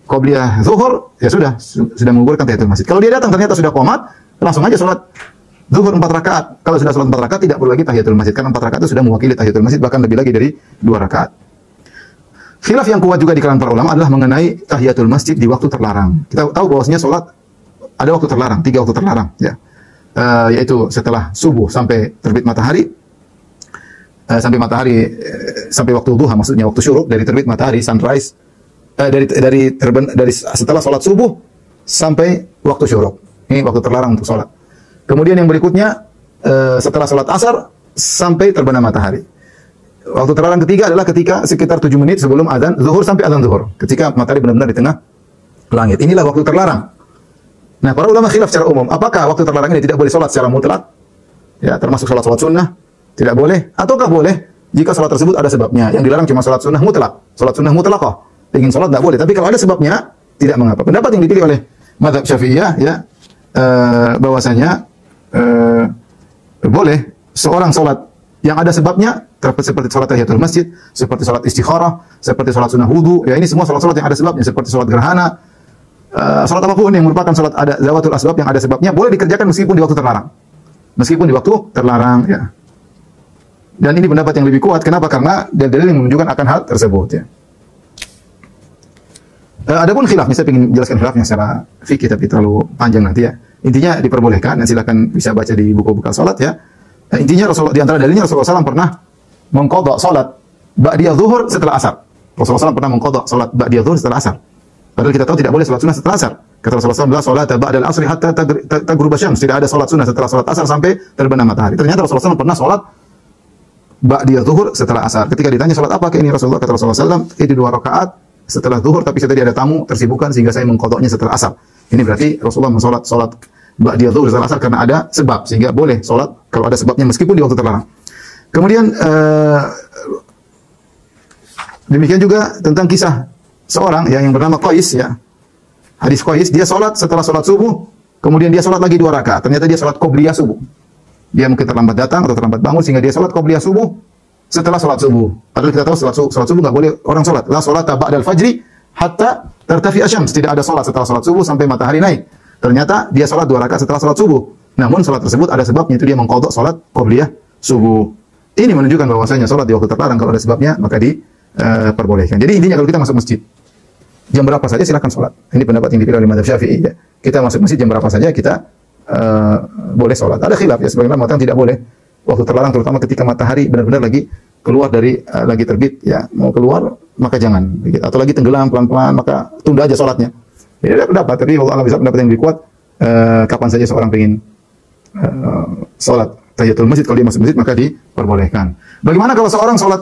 qobliyah zuhur, ya sudah menggugurkan tahiyatul masjid. Kalau dia datang ternyata sudah qomat, langsung aja salat zuhur 4 rakaat. Kalau sudah salat 4 rakaat tidak perlu lagi tahiyatul masjid karena 4 rakaat itu sudah mewakili tahiyatul masjid, bahkan lebih lagi dari 2 rakaat. Khilaf yang kuat juga di kalangan para ulama adalah mengenai tahiyatul masjid di waktu terlarang. Kita tahu bahwasanya salat ada waktu terlarang, 3 waktu terlarang, ya. Yaitu setelah subuh sampai terbit matahari, sampai waktu duha, maksudnya waktu syuruk, dari terbit matahari sunrise, dari setelah salat subuh sampai waktu syuruk. Ini waktu terlarang untuk salat. Kemudian yang berikutnya setelah salat asar sampai terbenam matahari. Waktu terlarang ketiga adalah ketika sekitar 7 menit sebelum azan zuhur sampai azan zuhur, ketika matahari benar-benar di tengah langit. Inilah waktu terlarang. Nah, para ulama khilaf secara umum, apakah waktu terlarang ini tidak boleh salat secara mutlak? Ya, termasuk salat sunnah, tidak boleh, ataukah boleh jika salat tersebut ada sebabnya? Yang dilarang cuma salat sunnah mutlak, salat sunnah mutlaqah. Ingin salat tidak boleh, tapi kalau ada sebabnya tidak mengapa. Pendapat yang dipilih oleh mazhab Syafi'iyah, ya, bahwasanya boleh seorang salat yang ada sebabnya, seperti salat tahiyatul masjid, seperti salat istikharah, seperti salat sunnah wudu, ya ini semua salat-salat yang ada sebabnya, seperti salat gerhana, salat apapun yang merupakan salat ada zawatul asbab yang ada sebabnya, boleh dikerjakan meskipun di waktu terlarang. Ya. Dan ini pendapat yang lebih kuat. Kenapa? Karena dalil yang menunjukkan akan hal tersebut, ya. Adapun khilaf, saya ingin jelaskan khilafnya secara fikih tapi terlalu panjang nanti, ya. Intinya diperbolehkan, dan silakan bisa baca di buku-buku salat, ya. Intinya Rasulullah, di antara dalilnya Rasulullah SAW pernah mengqadha salat ba'diyah zuhur setelah asar. Rasulullah SAW pernah mengqadha salat ba'diyah zuhur setelah asar. Padahal kita tahu tidak boleh salat sunnah setelah asar. Kata Rasulullah SAW, la salata ba'dal asri hatta taghruba syams. Tidak ada salat sunnah setelah salat asar sampai terbenam matahari. Ternyata Rasulullah SAW pernah salat ba'diyah zuhur setelah asar. Ketika ditanya salat apa ini Rasulullah, kata Rasulullah SAW, itu 2 rakaat setelah zuhur, tapi tadi ada tamu tersibukkan sehingga saya mengqadhanya setelah asar. Ini berarti Rasulullah salat ba'diyah zuhur setelah asar karena ada sebab, sehingga boleh salat kalau ada sebabnya meskipun di waktu terlarang. Kemudian demikian juga tentang kisah seorang yang bernama Qais ya. Hadis Qais, dia sholat setelah sholat subuh, kemudian dia sholat lagi 2 rakaat. Ternyata dia sholat qobliyah subuh. Dia mungkin terlambat datang atau terlambat bangun sehingga dia sholat qobliyah subuh setelah sholat subuh. Padahal kita tahu sholat subuh nggak boleh orang sholat. La sholat ba'dal fajri hatta tartafi asyams. Tidak ada sholat setelah sholat subuh sampai matahari naik. Ternyata dia sholat 2 rakaat setelah sholat subuh. Namun sholat tersebut ada sebabnya, itu dia mengqadha sholat qobliyah subuh. Ini menunjukkan bahwasanya sholat di waktu terlarang kalau ada sebabnya maka diperbolehkan. Jadi intinya kalau kita masuk masjid jam berapa saja silakan sholat. Ini pendapat yang dipilih oleh mazhab Syafi'i ya. Kita masuk masjid jam berapa saja kita boleh sholat. Ada khilaf ya, sebagian mengatakan tidak boleh waktu terlarang, terutama ketika matahari benar-benar lagi keluar dari lagi terbit ya, mau keluar maka jangan, atau lagi tenggelam pelan-pelan maka tunda aja sholatnya. Ini ada pendapat, tapi Allah bisa pendapat yang lebih kuat, kapan saja seorang ingin sholat tahiyatul masjid, kalau dia masuk masjid maka diperbolehkan. Bagaimana kalau seorang sholat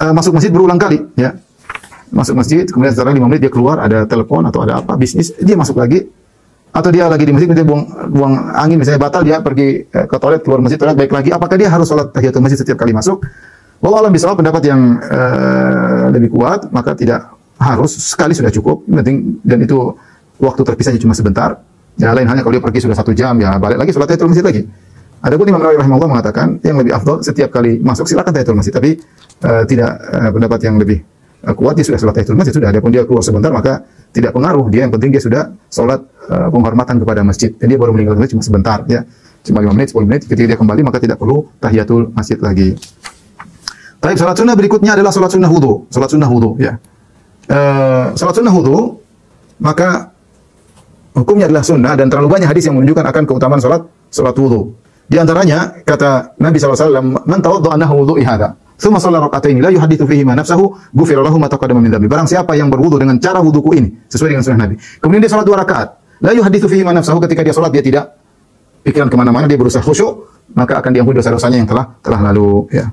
masuk masjid berulang kali ya, masuk masjid kemudian setelah 5 menit dia keluar, ada telepon atau ada apa bisnis, dia masuk lagi, atau dia lagi di masjid dia buang angin misalnya batal, dia pergi ke toilet, keluar masjid toilet baik lagi, apakah dia harus sholat tahiyatul masjid setiap kali masuk? Wallahu a'lam bishawab, pendapat yang lebih kuat maka tidak harus, sekali sudah cukup, penting, dan itu waktu terpisahnya cuma sebentar. Ya lain halnya kalau dia pergi sudah 1 jam ya balik lagi sholat tahiyatul masjid lagi. Adapun Imam Nawawi rahimahullah mengatakan yang lebih afdal setiap kali masuk silakan tahiyatul masjid, tapi tidak pendapat yang lebih kuat, dia sudah sholat tahiyatul masjid sudah, adapun dia keluar sebentar maka tidak pengaruh, dia yang penting dia sudah sholat penghormatan kepada masjid, dan dia baru meninggalkan masjid cuma sebentar ya, cuma 5 menit 10 menit, ketika dia kembali maka tidak perlu tahiyatul masjid lagi. Baik, salat sunnah berikutnya adalah salat sunnah wudu. Salat sunnah wudu ya. Salat sunnah wudu maka hukumnya adalah sunnah, dan terlalu banyak hadis yang menunjukkan akan keutamaan salat wudu. Di antaranya kata Nabi SAW, "Man tawadda'a nahwa wudu'i hadza, tsumma shalla rak'ataini la yuhadditsu fihi ma nafsuhu, ghufira lahu ma taqaddama min dhanbi." Barang siapa yang berwudu dengan cara wuduku ini, sesuai dengan sunnah Nabi, kemudian dia salat 2 rakaat, la yuhadditsu fihi ma nafsuhu, ketika dia salat dia tidak pikiran kemana-mana, dia berusaha khusyuk, maka akan diampuni dosa-dosanya yang telah lalu ya.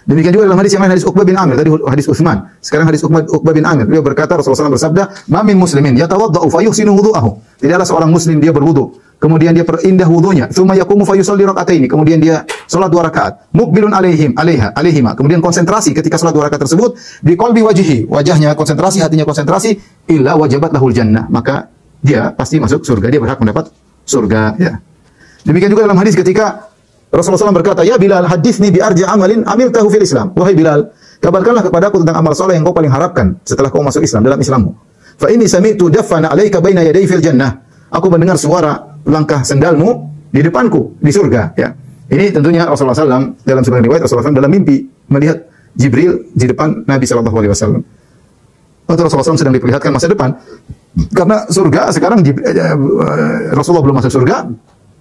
Demikian juga dalam hadis yang lain, hadis Uqbah bin Amir, tadi hadis Utsman, sekarang hadis Uqbah bin Amir, beliau berkata, Rasulullah SAW bersabda, "Ma min muslimin yatawadda'u fa yuhsinu wudu'ahu." Tidaklah seorang muslim dia berwudu, kemudian dia perindah wudunya, tsumma yaqumu fa yusalli rak'ataini, kemudian dia salat 2 rakaat, muqbilun alaihima, kemudian konsentrasi ketika salat 2 rakaat tersebut, bi qalbi wajhihi, wajahnya konsentrasi, hatinya konsentrasi, illa wajabat lahul jannah, maka dia pasti masuk surga, dia berhak mendapat surga ya. Demikian juga dalam hadis ketika Rasulullah SAW berkata, "Ya Bilal, haditsni bi arja amalin amiltahu fil Islam." Wahai Bilal, kabarkanlah kepadaku tentang amal saleh yang kau paling harapkan setelah kau masuk Islam, dalam Islammu. Fa inni sami'tu daffana 'alaika baina yaday fil jannah. Aku mendengar suara langkah sendalmu di depanku di surga, ya. Ini tentunya Rasulullah SAW dalam sebagian riwayat Rasulullah SAW dalam mimpi melihat Jibril di depan Nabi SAW. Waktu Rasulullah SAW sedang diperlihatkan masa depan. Karena surga sekarang Rasulullah belum masuk surga,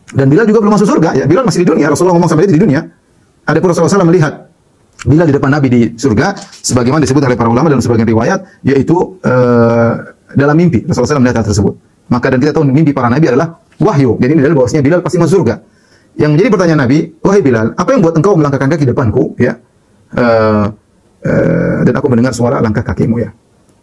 dan Bilal juga belum masuk surga, ya. Bilal masih di dunia. Rasulullah ngomong sampai di dunia. Adapun Rasulullah SAW melihat Bilal di depan Nabi di surga, sebagaimana disebut oleh para ulama dalam sebagian riwayat, yaitu dalam mimpi Rasulullah SAW melihat hal tersebut. Maka dan kita tahu mimpi para Nabi adalah wahyu. Jadi ini adalah bahwasanya Bilal pasti masuk surga. Yang menjadi pertanyaan Nabi, wahai Bilal, apa yang buat engkau melangkahkan kaki depanku, ya? Dan aku mendengar suara langkah kakimu, ya.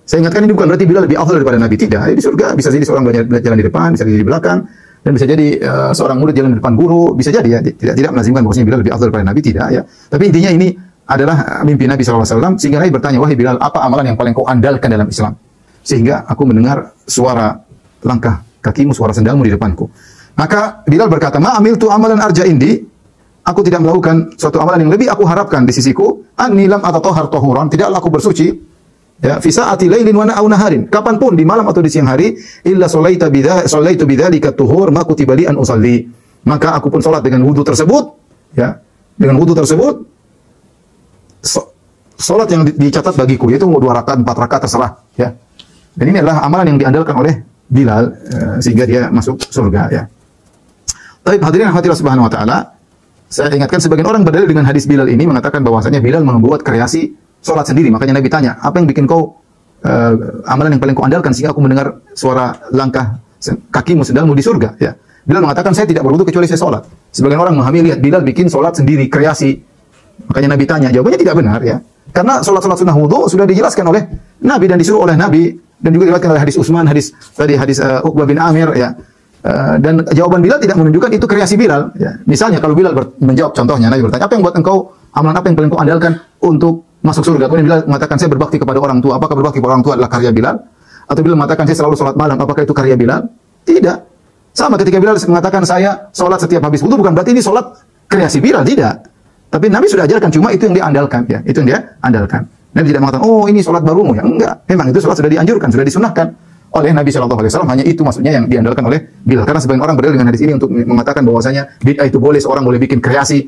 Saya ingatkan ini bukan berarti Bilal lebih afdal daripada Nabi, tidak. Di surga bisa jadi seorang jalan di depan, bisa jadi di belakang. Dan bisa jadi seorang murid jalan di depan guru, bisa jadi ya, tidak melazimkan bahwasanya Bilal lebih afdal daripada Nabi, tidak ya. Tapi intinya ini adalah mimpi Nabi SAW, sehingga Nabi bertanya, wahai Bilal, apa amalan yang paling kau andalkan dalam Islam? Sehingga aku mendengar suara langkah kakimu, suara sendalmu di depanku. Maka Bilal berkata, ma amiltu amalan arja indi, aku tidak melakukan suatu amalan yang lebih aku harapkan di sisiku, anni lam atatohar tohuran, tidaklah aku bersuci, ya, fi saati lailin wa naharin, kapanpun di malam atau di siang hari, illa sallaitu bidzalika tuhur ma kutiba li an usalli, maka aku pun salat dengan wudu tersebut, ya, dengan wudu tersebut salat yang dicatat bagiku, yaitu 2 rakaat 4 rakaat terserah, ya. Dan ini adalah amalan yang diandalkan oleh Bilal, sehingga dia masuk surga, ya. Tapi hadirin rahmatillah subhanahu wa ta'ala, saya ingatkan sebagian orang berdalil dengan hadis Bilal ini mengatakan bahwasanya Bilal membuat kreasi salat sendiri. Makanya Nabi tanya, apa yang bikin kau amalan yang paling kau andalkan sehingga aku mendengar suara langkah kakimu sendalmu di surga, ya. Bilal mengatakan, saya tidak berwudu kecuali saya salat. Sebagian orang memahami, lihat Bilal bikin salat sendiri, kreasi. Makanya Nabi tanya, jawabannya tidak benar, ya. Karena salat-salat sunnah wudu sudah dijelaskan oleh Nabi dan disuruh oleh Nabi, dan juga diriwayatkan oleh hadis Utsman, hadis Uqbah bin Amir, ya. Dan jawaban Bilal tidak menunjukkan itu kreasi Bilal. Ya. Misalnya kalau Bilal menjawab, contohnya Nabi bertanya, apa yang buat engkau, amalan apa yang paling kau andalkan untuk masuk surga? Kemudian Bilal mengatakan, saya berbakti kepada orang tua. Apakah berbakti kepada orang tua adalah karya Bilal? Atau Bilal mengatakan, saya selalu sholat malam. Apakah itu karya Bilal? Tidak. Sama ketika Bilal mengatakan, saya sholat setiap habis wudu, bukan berarti ini sholat kreasi Bilal. Tidak. Tapi Nabi sudah ajarkan, cuma itu yang dia andalkan. Ya. Itu yang dia andalkan. Nabi tidak mengatakan, oh ini sholat barumu. Ya enggak. Memang itu sholat sudah dianjurkan, sudah disunahkan oleh Nabi SAW. Hanya itu maksudnya yang diandalkan oleh Bilal. Karena sebagian orang berdalil dengan hadis ini untuk mengatakan bahwasanya bid'ah itu boleh, seorang boleh bikin kreasi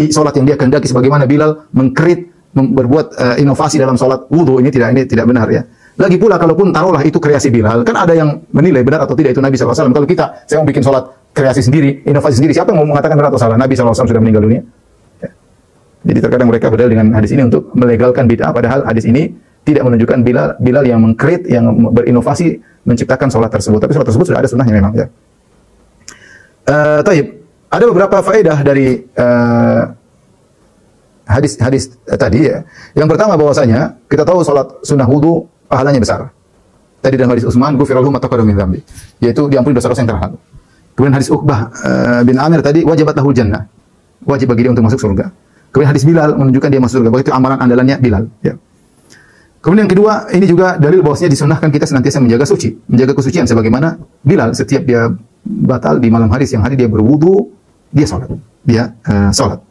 sholat yang dia kehendaki, sebagaimana Bilal mengkrit, berbuat inovasi dalam sholat wudu. Ini tidak benar ya. Lagi pula kalaupun taruhlah itu kreasi Bilal, kan ada yang menilai benar atau tidak itu Nabi SAW. Kalau saya mau bikin sholat kreasi sendiri, inovasi sendiri, siapa yang mau mengatakan benar atau salah? Nabi SAW sudah meninggal dunia. Ya. Jadi terkadang mereka berdalil dengan hadis ini untuk melegalkan bid'ah, padahal hadis ini tidak menunjukkan Bilal yang mengkrit, yang berinovasi menciptakan sholat tersebut. Tapi sholat tersebut sudah ada sunnahnya memang. Ya. Taib. Ada beberapa faedah dari hadis tadi ya. Yang pertama bahwasanya kita tahu sholat sunnah wudu pahalanya besar. Tadi dalam hadis Utsman, "Ghufira lahu ma taqaddama min dzambi." Yaitu diampuni dosa-dosa yang terlalu. Kemudian hadis Uqbah bin Amir tadi, wajibat lahul jannah. Wajib bagi dia untuk masuk surga. Kemudian hadis Bilal menunjukkan dia masuk surga. Begitu amalan andalannya Bilal, ya. Kemudian yang kedua, ini juga dalil bahwasanya disunahkan kita senantiasa menjaga suci, menjaga kesucian sebagaimana Bilal setiap dia batal di malam hari, siang hari dia berwudu, dia salat. Salat.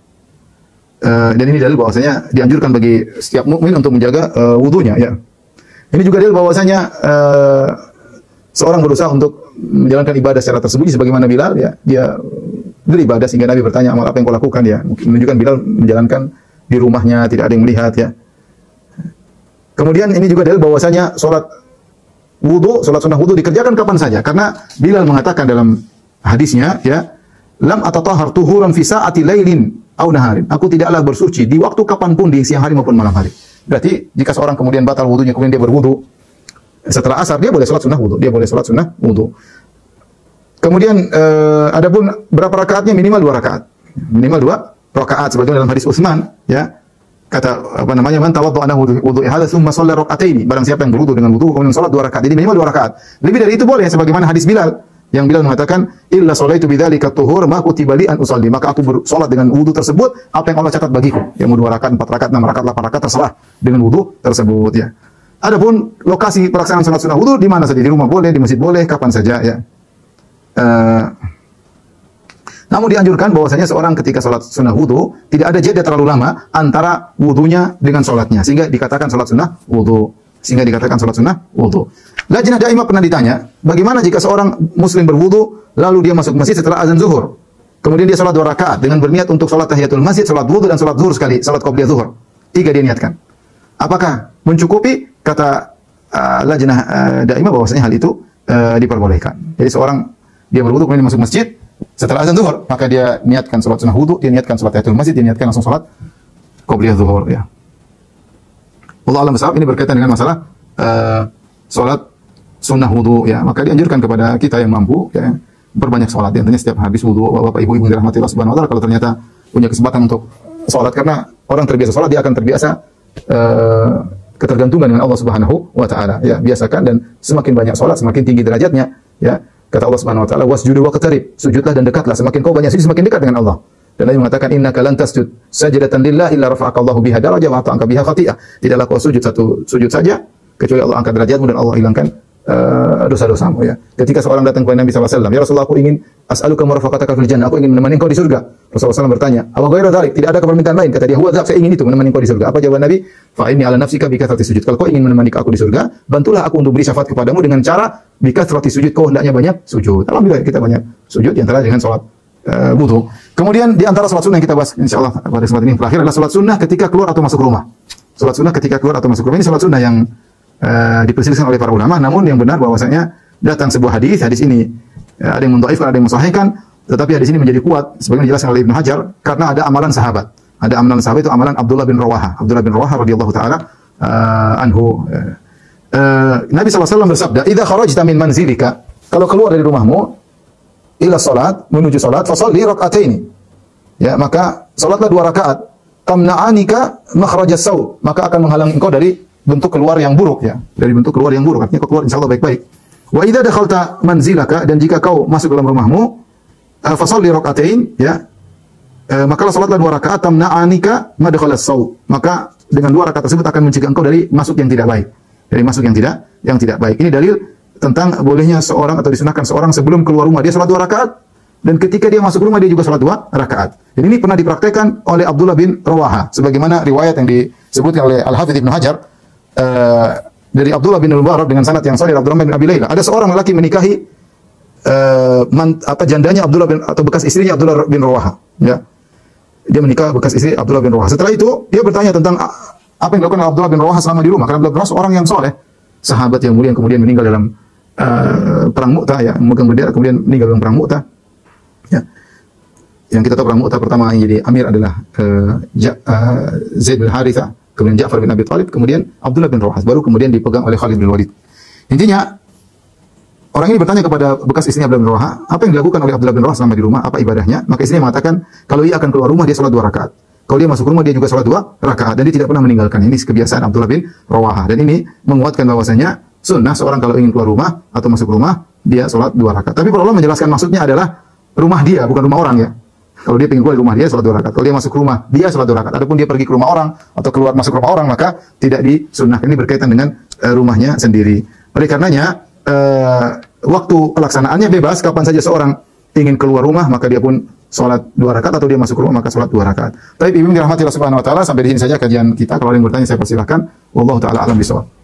Dan ini dalil bahwasanya dianjurkan bagi setiap mukmin untuk menjaga wudunya, ya. Ini juga dalil bahwasanya seorang berusaha untuk menjalankan ibadah secara tersembunyi sebagaimana Bilal, ya. Dia beribadah sehingga Nabi bertanya, amal apa yang kau lakukan, ya. Menunjukkan Bilal menjalankan di rumahnya, tidak ada yang melihat, ya. Kemudian ini juga dalil bahwasanya sholat sunnah wudu dikerjakan kapan saja, karena Bilal mengatakan dalam hadisnya, ya, lam atatahhar tuhuran fi sa'ati lailin aw naharin. Aku tidaklah bersuci di waktu kapanpun, di siang hari maupun malam hari. Berarti jika seorang kemudian batal wudunya, kemudian dia berwudu setelah asar, dia boleh sholat sunnah wudu. Dia boleh sholat sunnah wudu. Kemudian adapun berapa rakaatnya, minimal 2 rakaat. Minimal 2 rakaat sebagaimana dalam hadis Utsman, ya. Kata man tawadda'a wudu'i hadza tsumma shalla rak'ataini. Barang siapa yang berwudu dengan wudu kemudian salat 2 rakaat. Jadi minimal 2 rakaat. Lebih dari itu boleh sebagaimana hadis Bilal yang Bilal mengatakan illa sholaitu bidzalika tuhur ma kutiba li an usalli. Maka aku bersolat dengan wudu tersebut apa yang Allah catat bagiku. Ya mau 2 rakaat, 4 rakaat, 6 rakaat, 8 rakaat terserah dengan wudu tersebut, ya. Adapun lokasi pelaksanaan salat sunnah wudu di mana saja, di rumah boleh, di masjid boleh, kapan saja, ya. Namun dianjurkan bahwasanya seorang ketika sholat sunnah wudu tidak ada jeda terlalu lama antara wudunya dengan sholatnya, sehingga dikatakan sholat sunnah wudu. Lajnah Daimah pernah ditanya, bagaimana jika seorang muslim berwudu lalu dia masuk masjid setelah azan zuhur, kemudian dia sholat 2 rakaat dengan berniat untuk sholat tahiyatul masjid, sholat wudu dan sholat zuhur sekali, sholat qobliyah zuhur, 3 dia niatkan. Apakah mencukupi? Kata Lajnah Daimah bahwasanya hal itu diperbolehkan. Jadi seorang dia berwudu kemudian masuk masjid setelah azan zuhur, maka dia niatkan salat sunnah wudu, dia niatkan salat tahiyatul masjid, dia niatkan langsung salat qobliyah zuhur, ya. Wallahu a'lam bishawab. Ini berkaitan dengan masalah salat sunnah wudu, ya. Maka dianjurkan kepada kita yang mampu, ya, berbanyak salat. Intinya setiap habis wudu, Bapak Ibu yang dirahmati Allah Subhanahu wa taala, kalau ternyata punya kesempatan untuk salat, karena orang terbiasa salat dia akan terbiasa ketergantungan dengan Allah Subhanahu wa taala, ya. Biasakan, dan semakin banyak salat semakin tinggi derajatnya, ya. Kata Allah Subhanahu wa taala, wasjudu waqtarib, sujudlah dan dekatlah. Semakin kau banyak sujud, semakin dekat dengan Allah. Dan Nabi mengatakan, innaka lan tasjud sajdatan lillahi illa rafa'aka Allahu biha darajah wa ata'anka biha khati'ah. Tidaklah kau sujud satu sujud saja kecuali Allah angkat derajatmu dan Allah hilangkan dosa-dosamu, ya. Ketika seorang datang kepada Nabi SAW, ya Rasulullah, aku ingin as'aluka murafaqataka fil jannah, aku ingin menemani engkau di surga. Rasulullah SAW bertanya, apa ghairu dzalik? Tidak ada permintaan lain? Kata dia, huwa dzak, saya ingin itu, menemani engkau di surga. Apa jawaban Nabi? Fa inni ala nafsika bi kathrati sujud. Kalau kau ingin menemani aku di surga, bantulah aku untuk beri syafaat kepadamu dengan cara bi kathrati sujud. Kau hendaknya banyak sujud. Alhamdulillah kita banyak sujud, di antara dengan salat wudu. Kemudian di antara salat sunnah yang kita bahas insyaallah pada kesempatan ini terakhir adalah salat sunnah ketika keluar atau masuk rumah. Salat sunnah ketika keluar atau masuk rumah ini salat sunnah yang diperselisihkan oleh para ulama, namun yang benar bahwasanya datang sebuah hadis ini ada yang mendhaifkan, ada yang mensahihkan, tetapi hadis ini menjadi kuat sebagaimana dijelaskan oleh Ibnu Hajar karena ada amalan sahabat. Ada amalan sahabat, itu amalan Abdullah bin Rawaha. Abdullah bin Rawaha radhiyallahu taala anhu. Nabi SAW bersabda, "Idza kharajta min manzilika," kalau keluar dari rumahmu, ila salat, menuju salat, fa shalli rak'ataini. Ya, maka salatlah 2 rakaat. Tamna'anika makhrajas saw, maka akan menghalangi engkau dari bentuk keluar yang buruk, ya. Dari bentuk keluar yang buruk, artinya kau keluar insyaallah baik-baik. Wa idza dakhalta manzilaka, dan jika kau masuk dalam rumahmu, fasholli rakaatain, ya. Maka salatlah 2 rakaat, tamna'anika madkhalas saw. Maka dengan 2 rakaat tersebut akan mencegah engkau dari masuk yang tidak baik. Dari masuk yang tidak baik. Ini dalil tentang bolehnya seorang atau disunahkan seorang sebelum keluar rumah dia salat 2 rakaat, dan ketika dia masuk rumah dia juga salat 2 rakaat. Dan ini pernah dipraktekkan oleh Abdullah bin Rawaha, sebagaimana riwayat yang disebutkan oleh Al-Hafidz Ibnu Hajar dari Abdullah bin Mubarak dengan sanad yang sahih, Abdurrahman bin Abi Laila. Ada seorang lelaki menikahi jandanya Abdullah bin, atau bekas istrinya Abdullah bin Rawaha, ya. Dia menikah bekas istri Abdullah bin Rawaha. Setelah itu dia bertanya tentang apa yang dilakukan Abdullah bin Rawaha selama di rumah, karena Abdullah bin Rawaha seorang yang soleh, sahabat yang mulia yang kemudian meninggal dalam perang Mu'tah, ya, memegang bendera kemudian meninggal dalam perang Mu'tah. Ya. Yang kita tahu perang Mu'tah pertama yang jadi amir adalah Zaid bin Harithah, kemudian Ja'far bin Abi Thalib, kemudian Abdullah bin Rawaha, baru kemudian dipegang oleh Khalid bin Walid. Intinya orang ini bertanya kepada bekas istrinya Abdullah bin Rawaha, apa yang dilakukan oleh Abdullah bin Rawaha selama di rumah, apa ibadahnya? Maka istrinya mengatakan, kalau ia akan keluar rumah dia salat 2 rakaat. Kalau dia masuk rumah dia juga salat 2 rakaat, dan dia tidak pernah meninggalkan. Ini kebiasaan Abdullah bin Rawaha, dan ini menguatkan bahwasanya sunnah seorang kalau ingin keluar rumah atau masuk rumah dia salat 2 rakaat. Tapi para ulama menjelaskan maksudnya adalah rumah dia, bukan rumah orang, ya. Kalau dia ingin keluar rumah dia salat 2 rakaat. Kalau dia masuk rumah dia salat 2 rakaat. Adapun dia pergi ke rumah orang atau keluar masuk rumah orang maka tidak disunnahkan. Ini berkaitan dengan rumahnya sendiri. Oleh karenanya waktu pelaksanaannya bebas, kapan saja seorang ingin keluar rumah maka dia pun salat 2 rakaat, atau dia masuk rumah maka salat 2 rakaat. Tapi ibu dirahmati Allah Subhanahu wa taala, sampai di sini saja kajian kita. Kalau ada yang bertanya saya persilahkan. Wallahu taala alam bisawab.